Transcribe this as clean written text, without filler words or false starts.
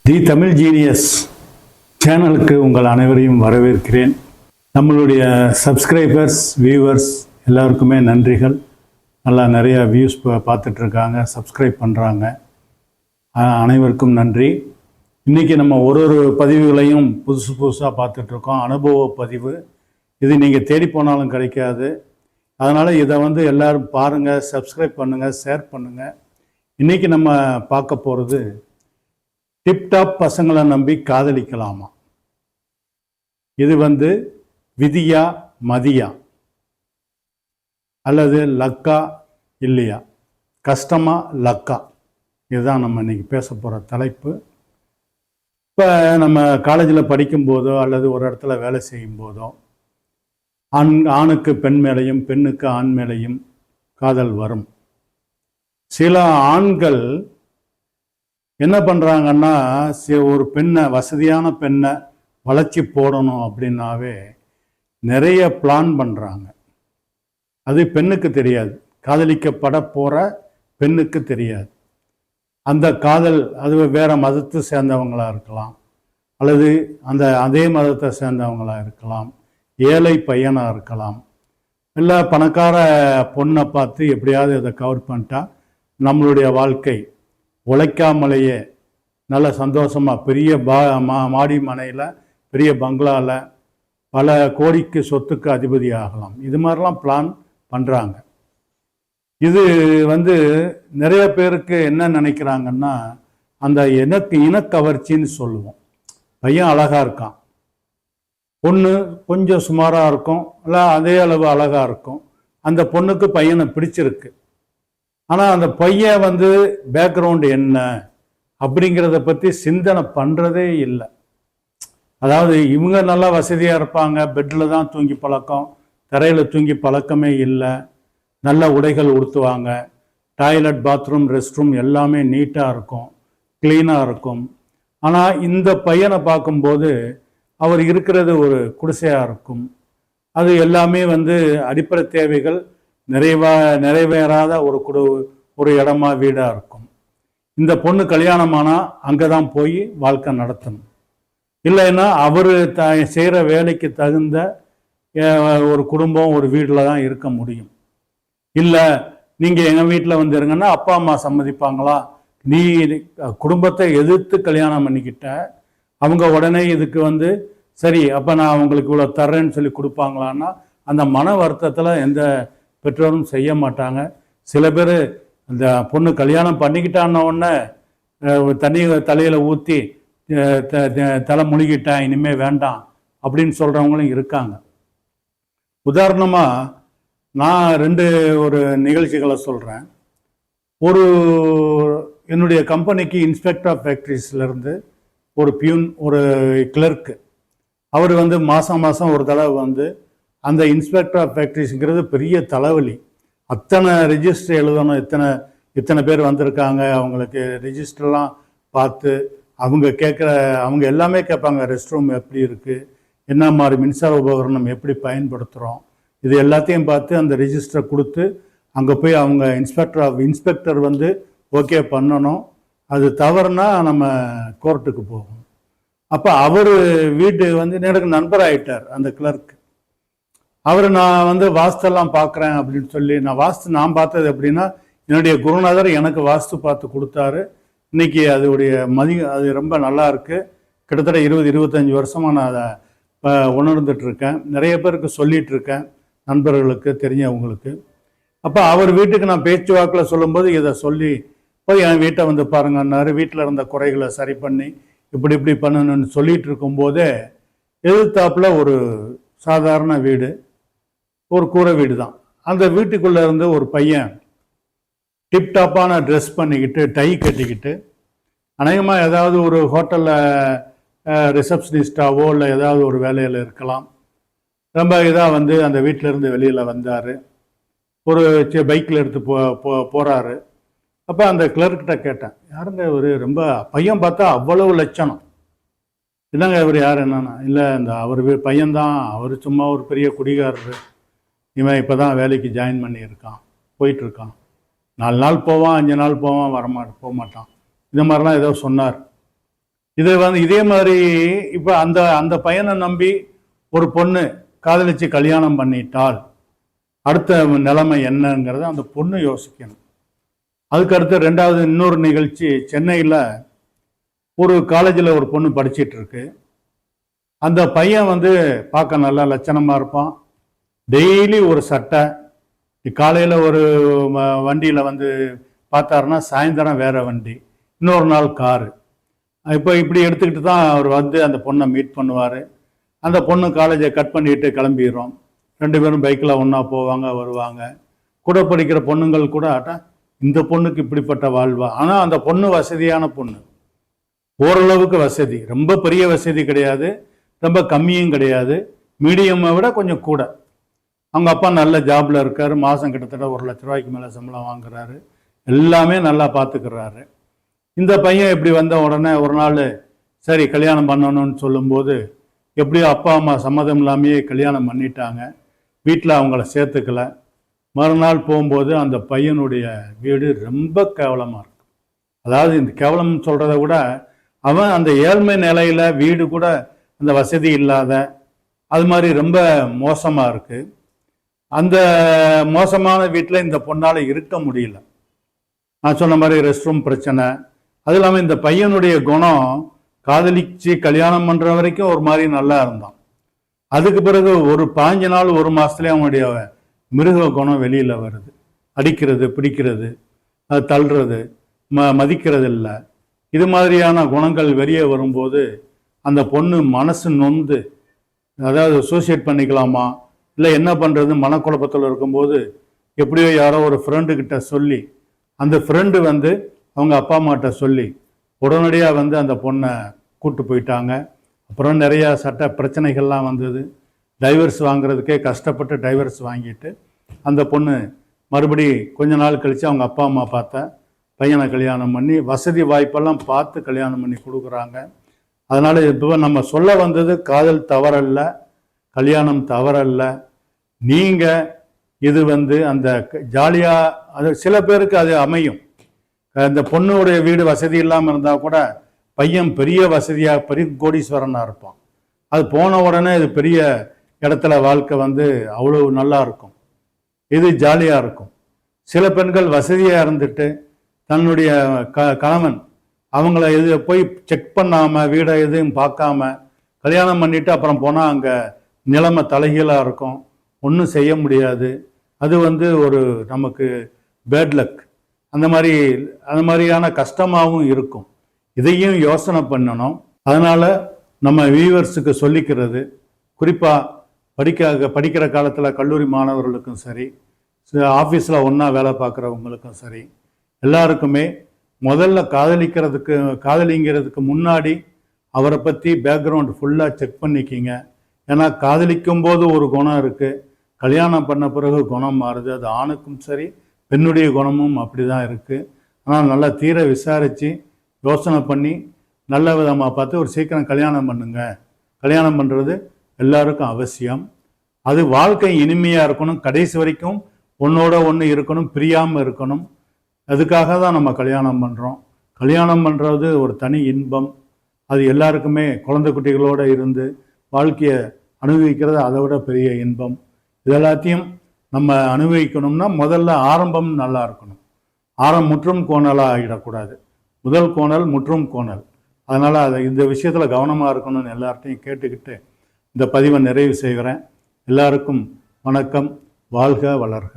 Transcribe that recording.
தி Tamil genius சேனலுக்கு உங்கள் அனைவரையும் வரவேற்கிறேன். நம்மளுடைய சப்ஸ்கிரைபர்ஸ், வியூவர்ஸ் எல்லாருக்குமே நன்றிகள். நல்லா நிறையா வியூஸ் பார்த்துட்ருக்காங்க, சப்ஸ்கிரைப் பண்ணுறாங்க. அனைவருக்கும் நன்றி. இன்றைக்கி நம்ம ஒரு பதிவுகளையும் புதுசாக பார்த்துட்ருக்கோம். அனுபவ பதிவு இது நீங்கள் தேடி போனாலும் கிடைக்காது. அதனால் இதை எல்லோரும் பாருங்கள், சப்ஸ்கிரைப் பண்ணுங்கள், ஷேர் பண்ணுங்கள். இன்றைக்கி நம்ம பார்க்க போகிறது டிப்டாப் பசங்களை நம்பி காதலிக்கலாமா? இது விதியா மதியா அல்லது லக்கா இல்லையா, கஷ்டமா லக்கா? இதுதான் நம்ம இன்னைக்கு பேச போகிற தலைப்பு. இப்போ நம்ம காலேஜில் படிக்கும்போதோ அல்லது ஒரு இடத்துல வேலை செய்யும் போதோ ஆணுக்கு பெண் மேலையும் பெண்ணுக்கு ஆண் மேலையும் காதல் வரும். சில ஆண்கள் என்ன பண்ணுறாங்கன்னா, ஒரு பெண்ணை, வசதியான பெண்ணை வளர்ச்சி போடணும் அப்படின்னாவே நிறைய பிளான் பண்ணுறாங்க. அது பெண்ணுக்கு தெரியாது, காதலிக்கப்பட போகிற பெண்ணுக்கு தெரியாது. அந்த காதல் அது வேறு மதத்தை சேர்ந்தவங்களாக இருக்கலாம், அல்லது அதே மதத்தை சேர்ந்தவங்களாக இருக்கலாம், ஏழை பையனாக இருக்கலாம். இல்லை பணக்கார பொண்ணை பார்த்து எப்படியாவது இதை கவர் பண்ணிட்டா நம்மளுடைய வாழ்க்கை உழைக்காமலேயே நல்ல சந்தோஷமாக பெரிய மாடி மனையில், பெரிய பங்களாவில் பல கோடிக்கு சொத்துக்கு அதிபதி ஆகலாம். இது மாதிரிலாம் பிளான் பண்ணுறாங்க. இது நிறைய பேருக்கு என்ன நினைக்கிறாங்கன்னா, அந்த இனக்கவர்ச்சின்னு சொல்லுவோம். பையன் அழகாக இருக்கான், பொண்ணு கொஞ்சம் சுமாராக இருக்கும், இல்லை அதே அளவு அழகாக இருக்கும். அந்த பொண்ணுக்கு பையனை பிடிச்சிருக்கு. ஆனால் அந்த பையன் பேக்ரவுண்டு என்ன அப்படிங்கிறத பற்றி சிந்தனை பண்ணுறதே இல்லை. அதாவது இவங்க நல்லா வசதியாக இருப்பாங்க, பெட்டில் தான் தூங்கி பழக்கம், தரையில் தூங்கி பழக்கமே இல்லை, நல்ல உடைகள் உடுத்துவாங்க, டாய்லெட், பாத்ரூம், ரெஸ்ட் ரூம் எல்லாமே நீட்டாக இருக்கும், க்ளீனாக இருக்கும். ஆனால் இந்த பையனை பார்க்கும்போது அவர் இருக்கிறது ஒரு குடிசையாக இருக்கும். அது எல்லாமே அடிப்படை தேவைகள் நிறைவேறாத ஒரு இடமா, வீடாக இருக்கும். இந்த பொண்ணு கல்யாணமானால் அங்கே தான் போய் வாழ்க்கை நடத்தணும். இல்லைன்னா அவர் செய்கிற வேலைக்கு தகுந்த ஒரு குடும்பம், ஒரு வீட்டில் தான் இருக்க முடியும். இல்லை நீங்கள் எங்கள் வீட்டில் இருங்கன்னா அப்பா அம்மா சம்மதிப்பாங்களா? நீ குடும்பத்தை எதிர்த்து கல்யாணம் பண்ணிக்கிட்ட, அவங்க உடனே இதுக்கு சரி அப்போ நான் அவங்களுக்கு இவ்வளோ தர்றேன்னு சொல்லி கொடுப்பாங்களான்னா அந்த மன வருத்தத்தில் எந்த பெற்றோரும் செய்ய மாட்டாங்க. சில பேர் இந்த பொண்ணு கல்யாணம் பண்ணிக்கிட்டான உடனே தண்ணி தலையில் ஊற்றி தலை முழுகிட்டேன், இனிமேல் வேண்டாம் அப்படின்னு சொல்கிறவங்களும் இருக்காங்க. உதாரணமாக நான் ஒரு நிகழ்ச்சிகளை சொல்கிறேன். என்னுடைய கம்பெனிக்கு இன்ஸ்பெக்டர் ஆஃப் ஃபேக்ட்ரிஸ்லேருந்து ஒரு பியூன், ஒரு கிளர்க்கு, அவர் மாதம் ஒரு தடவை அந்த இன்ஸ்பெக்டர் ஆஃப் ஃபேக்ட்ரிஸுங்கிறது பெரிய தலைவலி. அத்தனை ரெஜிஸ்டர் எழுதணும், இத்தனை பேர் வந்திருக்காங்க, அவங்களுக்கு ரெஜிஸ்டர்லாம் பார்த்து அவங்க எல்லாமே கேட்பாங்க. ரெஸ்ட் ரூம் எப்படி இருக்குது, என்ன மாதிரி மின்சார உபகரணம் எப்படி பயன்படுத்துகிறோம், இது எல்லாத்தையும் பார்த்து அந்த ரெஜிஸ்டரை கொடுத்து அங்கே போய் அவங்க இன்ஸ்பெக்டர் ஓகே பண்ணணும். அது தவறுனா நம்ம கோர்ட்டுக்கு போகணும். அப்போ அவர் வீட்டு எனக்கு நண்பராகிட்டார் அந்த கிளர்க். அவர் நான் வாஸ்தெல்லாம் பார்க்குறேன் அப்படின்னு சொல்லி, நான் பார்த்தது எப்படின்னா, என்னுடைய குருநாதர் எனக்கு வாஸ்து பார்த்து கொடுத்தாரு. இன்னைக்கு அது ரொம்ப நல்லா இருக்கு. கிட்டத்தட்ட 20-25 வருஷமாக நான் அதை உணர்ந்துட்டுருக்கேன். நிறைய பேருக்கு சொல்லிகிட்டு இருக்கேன், நண்பர்களுக்கு, தெரிஞ்சவங்களுக்கு. அப்போ அவர் வீட்டுக்கு நான் பேச்சுவாக்கில் சொல்லும்போது இதை சொல்லி போய் என் வீட்டை பாருங்கன்னாரு. வீட்டில் இருந்த குறைகளை சரி பண்ணி இப்படி பண்ணணும்னு சொல்லிகிட்டு இருக்கும்போதே எதிர்த்தாப்புல ஒரு சாதாரண வீடு, ஒரு கூரை வீடு தான். அந்த வீட்டுக்குள்ளே இருந்து ஒரு பையன் டிப்டாப்பான ட்ரெஸ் பண்ணிக்கிட்டு, டை கட்டிக்கிட்டு, அநேகமாக ஏதாவது ஒரு ஹோட்டலில் ரிசப்ஷனிஸ்டாவோ இல்லை ஏதாவது ஒரு வேலையில் இருக்கலாம். ரொம்ப இதாக அந்த வீட்டிலேருந்து வெளியில் வந்தார். ஒரு பைக்கில் எடுத்து போகிறாரு. அப்போ அந்த கிளர்க்கிட்ட கேட்டேன், யாருங்க இவர்? ரொம்ப பையன் பார்த்தா அவ்வளவு லட்சணம். இல்லைங்க இவர் யார் என்னன்னா, இல்லை அவர் பையன்தான், அவர் சும்மா ஒரு பெரிய குடிகாரர், இவன் இப்போ தான் வேலைக்கு ஜாயின் பண்ணியிருக்கான், போயிட்டுருக்கான், 4 நாள் போவான், 5 நாள் போவான், போக மாட்டான். இந்த மாதிரிலாம் ஏதோ சொன்னார். இதே மாதிரி இப்போ அந்த அந்த பையனை நம்பி ஒரு பொண்ணு காதலிச்சு கல்யாணம் பண்ணிட்டால் அடுத்த நிலைமை என்னங்கிறத அந்த பொண்ணு யோசிக்கணும். அதுக்கடுத்து ரெண்டாவது இன்னொரு நிகழ்ச்சி, சென்னையில் ஒரு காலேஜில் ஒரு பொண்ணு படிச்சிட்டு இருக்கு. அந்த பையன் பார்க்க நல்லா லட்சணமாக இருப்பான். டெய்லி ஒரு சட்டை, காலையில் ஒரு வண்டியில் பார்த்தாருன்னா சாயந்தரம் வேற வண்டி, இன்னொரு நாள் காரு. இப்போ இப்படி எடுத்துக்கிட்டு தான் அவர் அந்த பொண்ணை மீட் பண்ணுவார். அந்த பொண்ணு காலேஜை கட் பண்ணிட்டு கிளம்பிடுறோம். 2 பேரும் பைக்கில் ஒன்றா போவாங்க வருவாங்க. கூட படிக்கிற பொண்ணுங்கள் கூட இந்த பொண்ணுக்கு இப்படிப்பட்ட வாழ்வா. ஆனால் அந்த பொண்ணு வசதியான பொண்ணு, ஓரளவுக்கு வசதி, ரொம்ப பெரிய வசதி கிடையாது, ரொம்ப கம்மியும் கிடையாது, மீடியமை விட கொஞ்சம் கூட. அவங்க அப்பா நல்ல ஜாப்ல இருக்காரு, மாதம் கிட்டத்தட்ட 1 லட்ச ரூபாய்க்கு மேலே சம்பளம் வாங்குறாரு, எல்லாமே நல்லா பார்த்துக்கிறாரு. இந்த பையன் இப்படி வந்த உடனே ஒரு நாள் சரி கல்யாணம் பண்ணணும்னு சொல்லும்போது எப்படியோ அப்பா அம்மா சம்மதம் இல்லாமையே கல்யாணம் பண்ணிட்டாங்க. வீட்டில் அவங்கள சேர்த்துக்கல. மறுநாள் போகும்போது அந்த பையனுடைய வீடு ரொம்ப கேவலமாக இருக்கு. அதாவது இந்த கேவலம் சொல்கிறத விட அவன் அந்த ஏழ்மை நிலையில் வீடு கூட அந்த வசதி இல்லாத அது மாதிரி ரொம்ப மோசமாக இருக்குது. அந்த மோசமான வீட்டில் இந்த பொண்ணால் இருக்க முடியல. நான் சொன்ன மாதிரி ரெஸ்ட் ரூம் பிரச்சனை. அது இல்லாமல் இந்த பையனுடைய குணம் காதலிச்சு கல்யாணம் பண்ணுற வரைக்கும் ஒரு மாதிரி நல்லா இருந்தான். அதுக்கு பிறகு ஒரு 15 நாள் 1 மாதத்துலேயே அவனுடைய மிருக குணம் வெளியில் வருது. அடிக்கிறது, பிடிக்கிறது, அது தள்ளுறது, மதிக்கிறது இல்லை. இது மாதிரியான குணங்கள் வெளியே வரும்போது அந்த பொண்ணு மனசு நொந்து, அதாவது சூசைட் பண்ணிக்கலாமா இல்லை என்ன பண்ணுறது மனக்குழப்பத்தில் இருக்கும்போது எப்படியோ யாரோ ஒரு ஃப்ரெண்டுக்கிட்ட சொல்லி, அந்த ஃப்ரெண்டு அவங்க அப்பா அம்மாட்ட சொல்லி உடனடியாக அந்த பொண்ணை கூட்டு போயிட்டாங்க. அப்புறம் நிறையா சட்ட பிரச்சனைகள்லாம் வந்தது. டைவர்ஸ் வாங்குறதுக்கே கஷ்டப்பட்டு டைவர்ஸ் வாங்கிட்டு அந்த பொண்ணு மறுபடி கொஞ்ச நாள் கழித்து அவங்க அப்பா அம்மா பார்த்த பையனை கல்யாணம் பண்ணி வசதி வாய்ப்பெல்லாம் பார்த்து கல்யாணம் பண்ணி கொடுக்குறாங்க. அதனால் இப்போ நம்ம சொல்ல வந்தது காதல் தவறல்ல, கல்யாணம் தவறல்ல. நீங்கள் இது அந்த ஜாலியாக, அது சில பேருக்கு அது அமையும். இந்த பொண்ணுடைய வீடு வசதி இல்லாமல் இருந்தால் கூட பையன் பெரிய வசதியாக பெரிய கோடீஸ்வரனாக இருப்பான். அது போன உடனே இது பெரிய இடத்துல வாழ்க்கை அவ்வளோ நல்லா இருக்கும், இது ஜாலியாக இருக்கும். சில பெண்கள் வசதியாக இருந்துட்டு தன்னுடைய கணவன் அவங்கள போய் செக் பண்ணாமல் வீடை எதுவும் பார்க்காம கல்யாணம் பண்ணிவிட்டு அப்புறம் போனால் அங்கே நிலைமை தலைகீழாக இருக்கும், ஒன்றும் செய்ய முடியாது. அது ஒரு நமக்கு பேட் லக். அந்த மாதிரியான கஷ்டமாகவும் இருக்கும். இதையும் யோசனை பண்ணணும். அதனால் நம்ம வியூவர்ஸுக்கு சொல்லிக்கிறது, குறிப்பாக படிக்கிற காலத்தில் கல்லூரி மாணவர்களுக்கும் சரி, ஆஃபீஸில் ஒன்றா வேலை பார்க்குறவங்களுக்கும் சரி, எல்லாருக்குமே முதல்ல காதலிங்கிறதுக்கு முன்னாடி அவரை பற்றி பேக்ரவுண்ட் ஃபுல்லாக செக் பண்ணிக்கிங்க. ஏன்னா காதலிக்கும் போது ஒரு குணம் இருக்குது, கல்யாணம் பண்ண பிறகு குணம் மாறுது. அது ஆணுக்கும் சரி பெண்ணுடைய குணமும் அப்படி தான் இருக்குது. ஆனால் நல்லா தீர விசாரித்து யோசனை பண்ணி நல்ல விதமாக பார்த்து ஒரு சீக்கிரம் கல்யாணம் பண்ணுங்க. கல்யாணம் பண்ணுறது எல்லாருக்கும் அவசியம். அது வாழ்க்கை இனிமையாக இருக்கணும், கடைசி வரைக்கும் ஒன்றோட ஒன்று இருக்கணும், பிரியாமல் இருக்கணும். அதுக்காக தான் நம்ம கல்யாணம் பண்ணுறோம். கல்யாணம் பண்ணுறது ஒரு தனி இன்பம். அது எல்லாருக்குமே குழந்தை குட்டிகளோடு இருந்து வாழ்க்கையை அனுபவிக்கிறது அதை விட பெரிய இன்பம். இது எல்லாத்தையும் நம்ம அனுபவிக்கணும்னா முதல்ல ஆரம்பம் நல்லா இருக்கணும். முற்றும் கோணலாக ஆகிடக்கூடாது. முதல் கோணல் முற்றும் கோணல். அதனால் இந்த விஷயத்தில் கவனமாக இருக்கணும்னு எல்லார்ட்டையும் கேட்டுக்கிட்டு இந்த பதிவை நிறைவு செய்கிறேன். எல்லாருக்கும் வணக்கம். வாழ்க வளர்க.